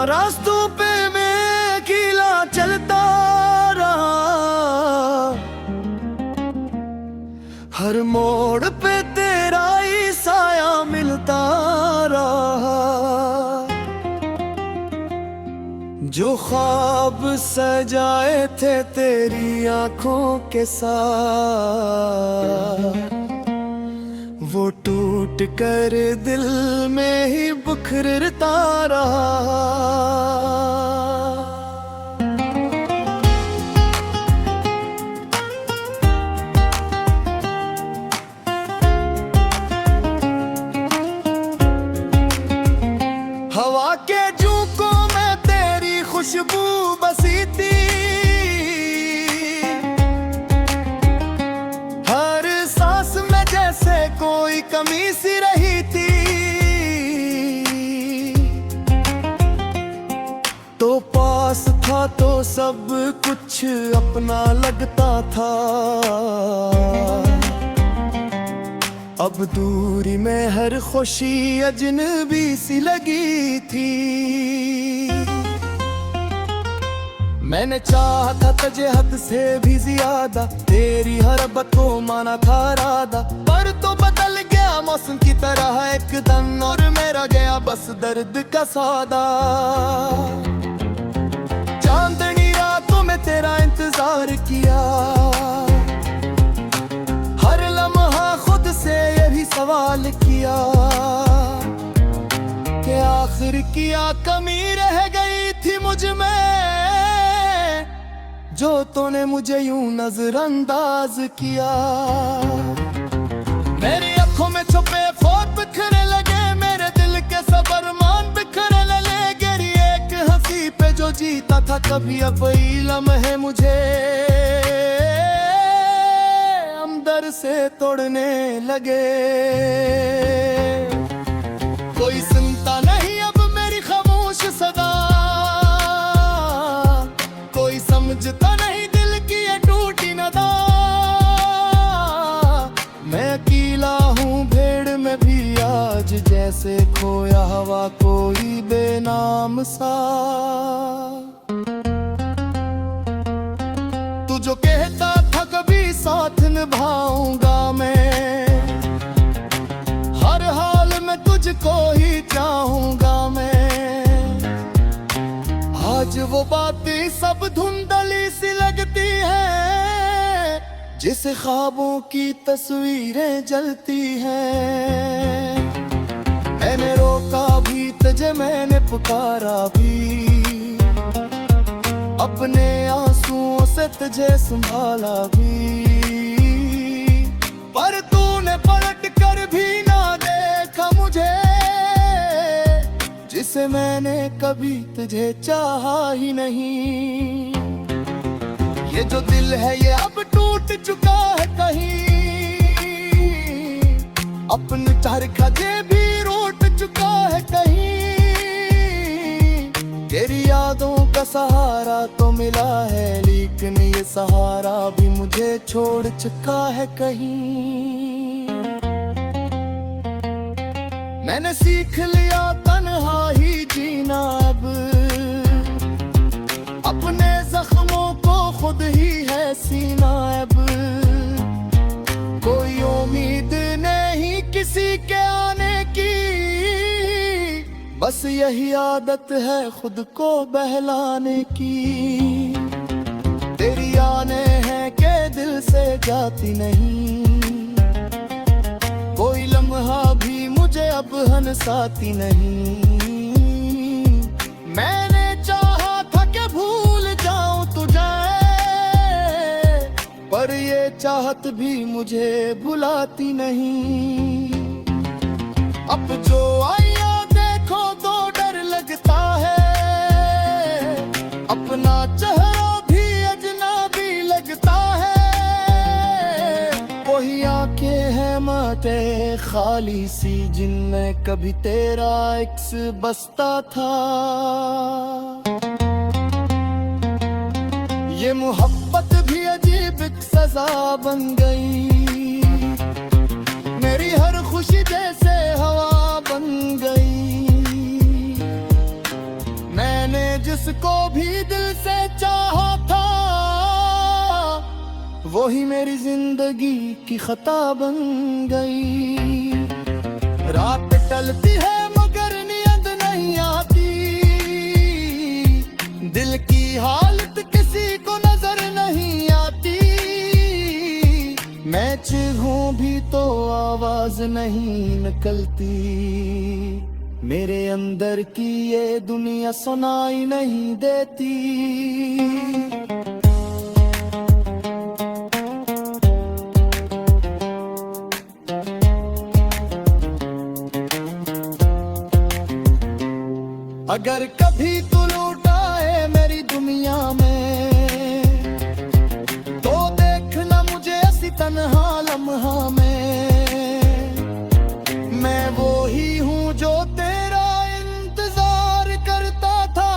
रास्तों पे मैं अकेला चलता रहा, हर मोड़ पे तेरा ही साया मिलता रहा। जो ख्वाब सजाए थे तेरी आंखों के साथ, वो टूट कर दिल में ही बिखरता रहा। हवा के झोंकों में तेरी खुशबू बसी थी, हर सांस में जैसे कोई कमी सी रही थी। तो पास था तो सब कुछ अपना लगता था, अब दूरी में हर खुशी अजनबी सी लगी थी। मैंने चाहा था तुझे हद से भी ज्यादा, तेरी हर बात को माना था राधा, पर तो बदल गया मौसम की तरह एकदम, और मेरा गया बस दर्द का सौदा। चांदनी रातों में तेरा इंतजार किया, हर लम्हा खुद से ये भी सवाल किया कि आखिर क्या कमी रह गई थी मुझ में, जो तूने मुझे यूं नजरअंदाज किया। मेरी आंखों में छुपे ख्वाब बिखरने लगे, मेरे दिल के सब अरमान बिखरने लगे। एक हंसी पे जो जीता था कभी, अब वही लम्हे मुझे अंदर से तोड़ने लगे। कोई सुनता नहीं अब मेरी खामोश सदा, कोई समझता नहीं दिल की ये टूटी नदा। मैं अकेला हूँ भेड़ में भी आज, जैसे खोया हवा कोई बेनाम सा। तू जो कहता था कभी साथ निभाऊंगा मैं, हर हाल में तुझको ही चाहूंगा मैं। आज वो बातें सब धुंधली सी लगती हैं, जिसे ख्वाबों की तस्वीरें जलती हैं। मैंने रोका भी तुझे, मैंने पुकारा भी, अपने आंसुओं से तुझे संभाला भी, पर तूने पलट कर भी ना देखा मुझे, जिसे मैंने कभी तुझे चाहा ही नहीं। ये जो दिल है ये अब टूट चुका है कहीं, अपने चरखा भी रोट चुका है कहीं। तेरी यादों का सहारा तो मिला है, लेकिन ये सहारा भी मुझे छोड़ चुका है कहीं। मैंने सीख लिया तन्हा ही जीना अब, अपने जख्मों को खुद ही है सीना अब। कोई उम्मीद नहीं किसी के आने की, बस यही आदत है खुद को बहलाने की। तेरी आने हैं के दिल से जाती नहीं, कोई लम्हा भी मुझे अब हंसाती नहीं। मैंने चाहा था कि भूल जाऊं तुझे, पर ये चाहत भी मुझे भुलाती नहीं। अब जो आया देखो तो डर लगता है, अपना चेहरा भी अजनबी लगता है। वही आंखें हैं माटे खाली सी, जिनमें कभी तेरा इक्स बसता था। ये मोहब्बत भी अजीब एक सजा बन गई, मेरी हर खुशी जैसे हवा बन गई। मैं जिसको भी दिल से चाहा था, वही मेरी जिंदगी की खता बन गई। रात टलती है मगर नींद नहीं आती, दिल की हालत किसी को नजर नहीं आती। मैं चीखूं भी तो आवाज नहीं निकलती, मेरे अंदर की ये दुनिया सुनाई नहीं देती। अगर कभी तू लौटाए मेरी दुनिया में, तो देखना मुझे ऐसी तन्हा लम्हा में। मैं वो ही हूँ जो तेरा इंतजार करता था,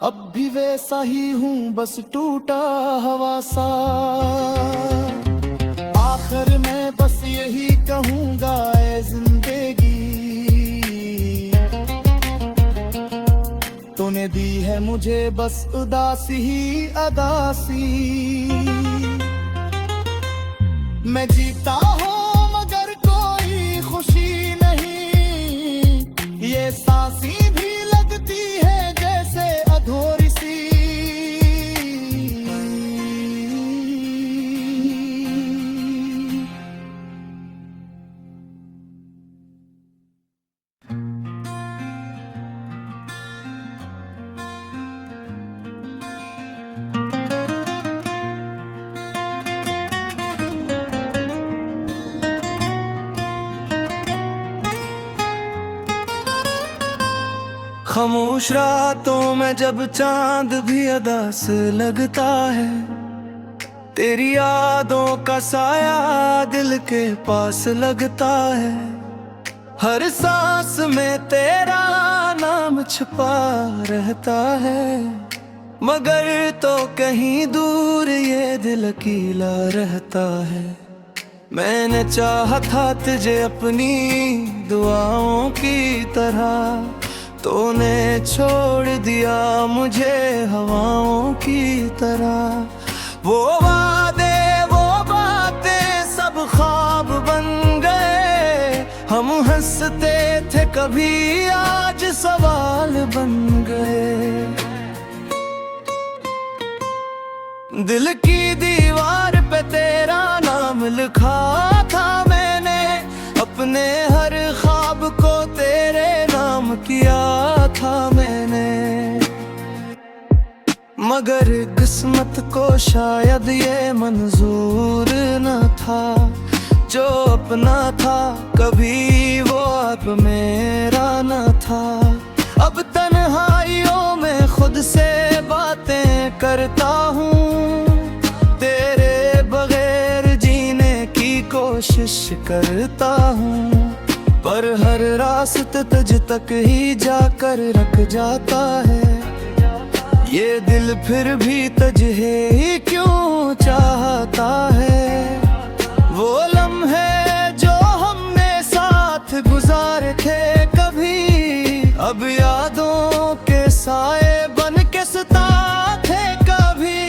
अब भी वैसा ही हूँ बस टूटा हुआ सा। आखिर मैं बस यही कहूँगा ऐ जिंदगी, तूने दी है मुझे बस उदासी ही अदासी। मैं जीता हूँ मगर कोई खुशी नहीं, ये सांसी भी लगती है जैसे अधूरी सी। खामोश रातों में जब चांद भी अदा से लगता है, तेरी यादों का साया दिल के पास लगता है। हर सांस में तेरा नाम छुपा रहता है, मगर तो कहीं दूर ये दिल अकेला रहता है। मैंने चाहा था तुझे अपनी दुआओं की तरह, तूने छोड़ दिया मुझे हवाओं की तरह। वो वादे वो बातें सब ख्वाब बन गए, हम हंसते थे कभी आज सवाल बन गए। दिल की दीवार पे तेरा नाम लिखा था मैंने, अपने हर ख्वाब को तेरे नाम किया था मैंने। मगर किस्मत को शायद ये मंजूर न था, जो अपना था कभी वो अब मेरा न था। अब तन्हाइयों में खुद से बातें करता हूँ, तेरे बगैर जीने की कोशिश करता हूँ। पर हर रास्ते तुझ तक ही जाकर रख जाता है, ये दिल फिर भी तुझे ही क्यों चाहता है। वो लम्हे जो हमने साथ गुजारे थे कभी, अब यादों के साए बन के सताते कभी।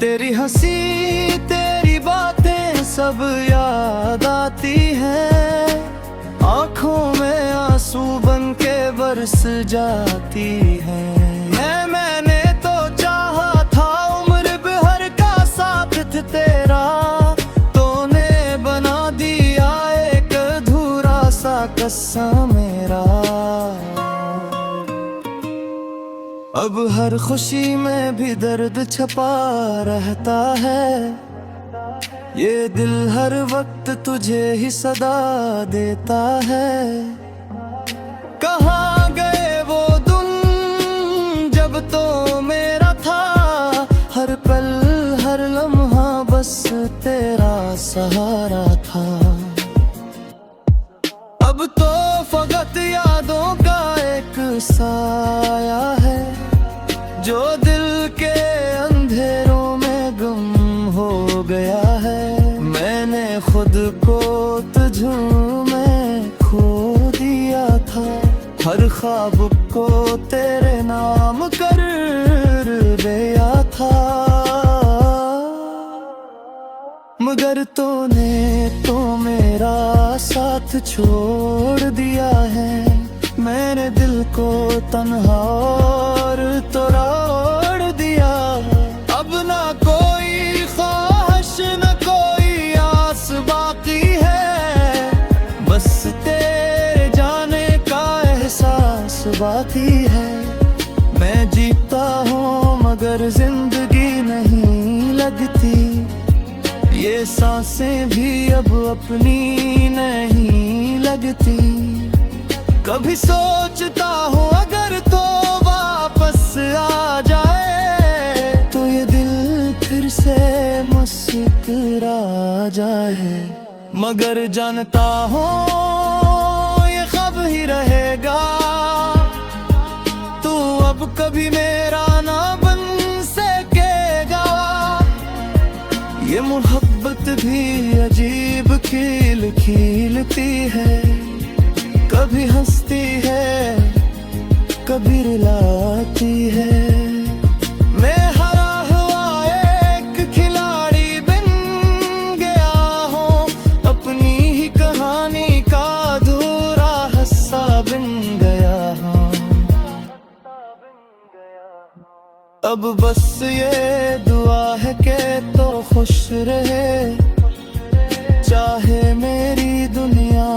तेरी हंसी तेरी बातें सब याद आती हैं, आँखों में आंसू बन के बरस जाती हैं। मैंने तो चाहा था उम्र भर का साथ तेरा, तूने बना दिया एक अधूरा सा किस्सा मेरा। अब हर खुशी में भी दर्द छपा रहता है, ये दिल हर वक्त तुझे ही सदा देता है। कहाँ गए वो दिन जब तो मेरा था, हर पल हर लम्हा बस तेरा सहारा था। अब तो फकत यादों का एक साया है, जो दिल के अंधेरों में गुम हो गया है। मैंने खुद को तुझ में खो दिया था, हर ख्वाब को तेरे नाम कर दिया था। मगर तूने तो मेरा साथ छोड़ दिया है, मैंने दिल को तन्हा और तोड़ दिया। अब ना कोई ख्वाहिश न कोई आस बाकी है, बस तेरे जाने का एहसास बाकी है। मैं जीता हूँ मगर जिंदगी नहीं लगती, ये सांसें भी अब अपनी नहीं लगती। कभी सोचता हूँ अगर तो वापस आ जाए, तो ये दिल फिर से मुस्कुरा जाए। मगर जानता हूँ ये ख्वाब ही रहेगा, तू अब कभी मेरा ना बन सकेगा। ये मोहब्बत भी अजीब खिल खिलती है, कभी हंसती है कभी रुलाती है। मैं हारा हुआ एक खिलाड़ी बन गया हूँ, अपनी ही कहानी का अधूरा हिस्सा बन गया हूँ। अब बस ये दुआ है कि तो खुश रहे, चाहे मेरी दुनिया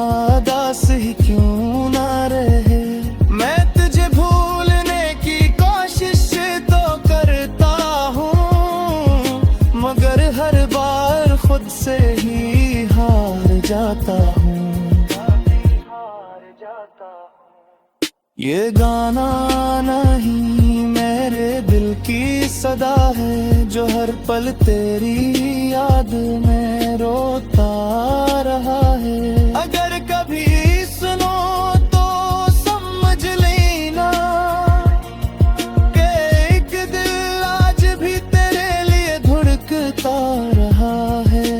दास ही क्यों ना रहे। मैं तुझे भूलने की कोशिश तो करता हूँ, मगर हर बार खुद से ही हार जाता हूँ। ये गाना नहीं मेरे दिल की सदा है, जो हर पल तेरी याद में रोता रहा है। अगर कभी सुनो तो समझ लेना कि एक दिल आज भी तेरे लिए धड़कता रहा है।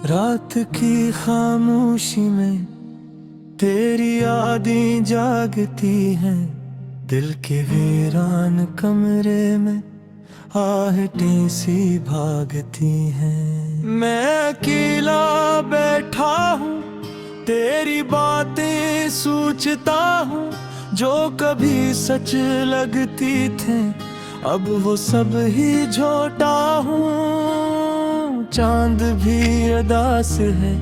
रात की खामोशी में तेरी यादें जागती हैं, दिल के वीरान कमरे में आहटें सी भागती हैं। मैं अकेला बैठा हूँ, तेरी बातें सोचता हूँ, जो कभी सच लगती थे अब वो सब ही झूठा हूँ। चांद भी उदास है,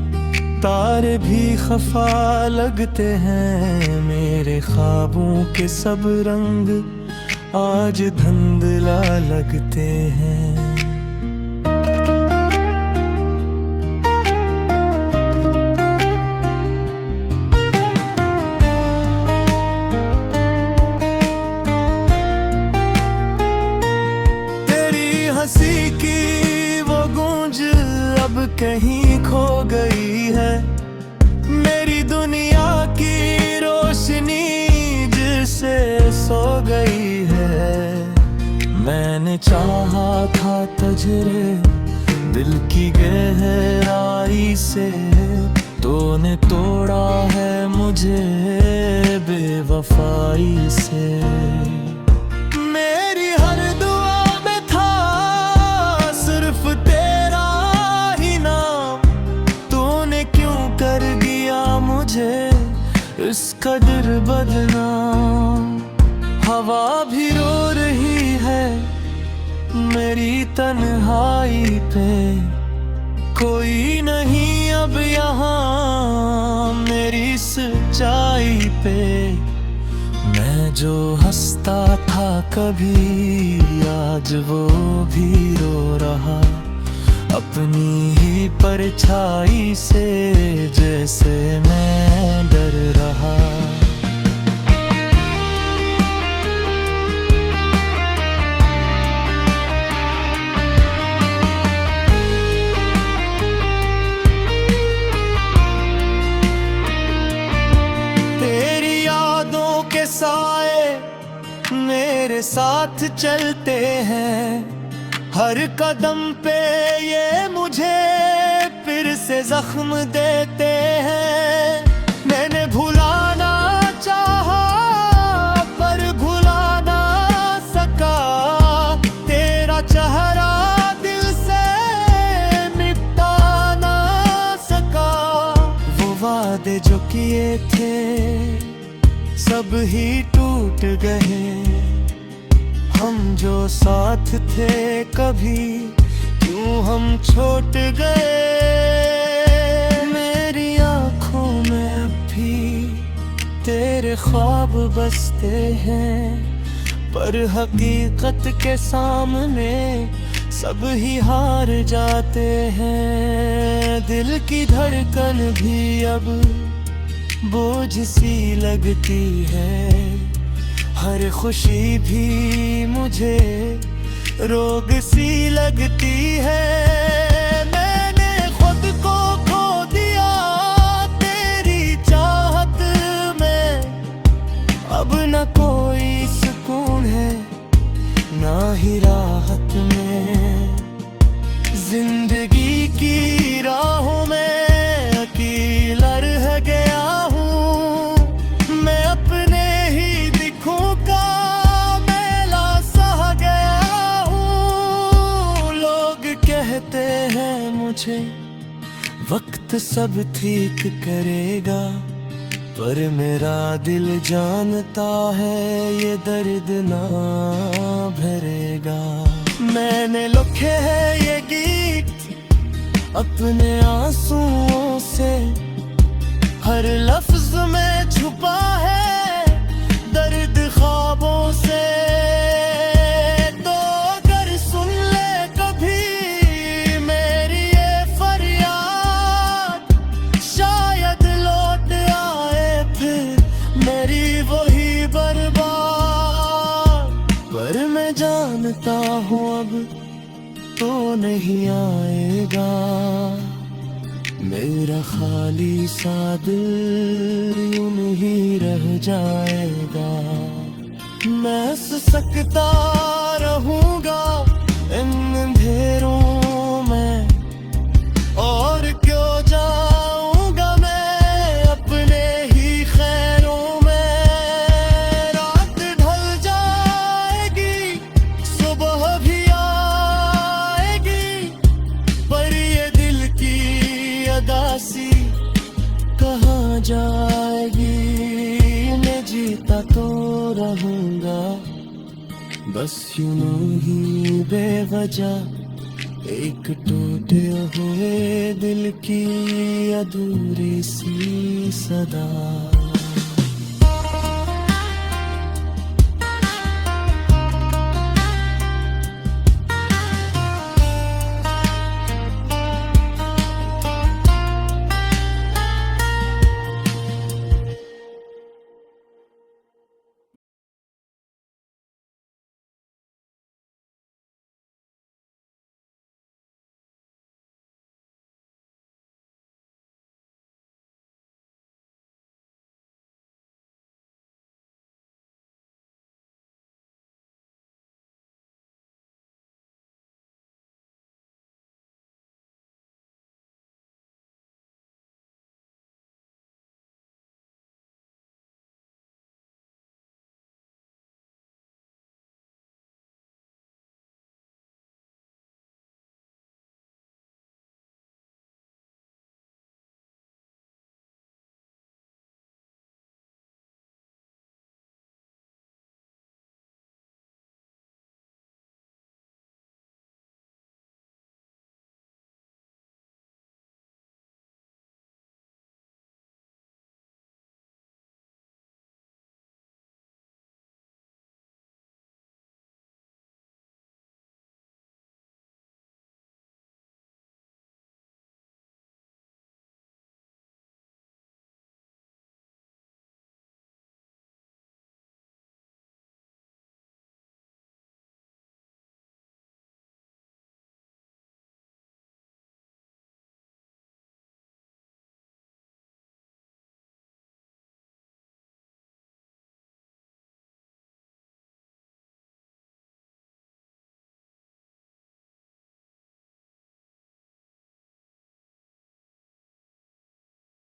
तारे भी खफा लगते हैं, मेरे ख्वाबों के सब रंग आज धुंधला लगते हैं। तेरी हंसी की अब कहीं खो गई है, मेरी दुनिया की रोशनी जिससे सो गई है। मैंने चाहा था तुझे दिल की गहराई से, तूने तोड़ा है मुझे बेवफाई से। मेरी हर दुआ में था सिर्फ तेरा ही नाम, तूने क्यों कर दिया मुझे इस कदर बदनाम। हवा भी रो रही है मेरी तन्हाई पे, कोई नहीं अब यहाँ मेरी सच्चाई पे। मैं जो हंसता था कभी आज वो भी रो रहा, अपनी ही परछाई से जैसे मैं डर रहा। मेरे साथ चलते हैं, हर कदम पे ये मुझे फिर से जख्म देते हैं। मैंने भुलाना चाहा पर भुला ना सका, तेरा चेहरा दिल से मिटा ना सका। वो वादे जो किए थे सब ही टूट गए, हम जो साथ थे कभी क्यों हम छूट गए। मेरी आँखों में अब भी तेरे ख्वाब बसते हैं, पर हकीकत के सामने सब ही हार जाते हैं। दिल की धड़कन भी अब बोझ सी लगती है, हर खुशी भी मुझे रोग सी लगती है। मैंने खुद को खो दिया तेरी चाहत में, अब न कोई सुकून है ना ही राहत में। जिंदगी की राहों में अकेला रह गया हूँ, मैं अपने ही दिखों का मेला सह गया हूँ। लोग कहते हैं मुझे वक्त सब ठीक करेगा, पर मेरा दिल जानता है ये दर्द ना भरेगा। मैंने लिखे हैं ये गीत अपने आंसुओं से, हर लफ्ज में छुपा है दर्द ख्वाबों से। तो अगर सुन ले कभी मेरी ये फरियाद, शायद लौट आए फिर मेरी वही बर्बाद। पर मैं जानता हूँ अब तो नहीं आएगा, मेरा खाली सा दिल यूं ही रह जाएगा। मैं सकता रहूंगा इन अंधेरों में, और क्यों जाऊंगा मैं अपने ही खैरों में। रात ढल जाएगी सुबह भी आएगी, पर ये दिल की अदासी कहाँ जाएगी। मैं जीता तो रहूंगा बस यूं ही बेवजह, एक टूटे हुए दिल की अधूरी सी सदा।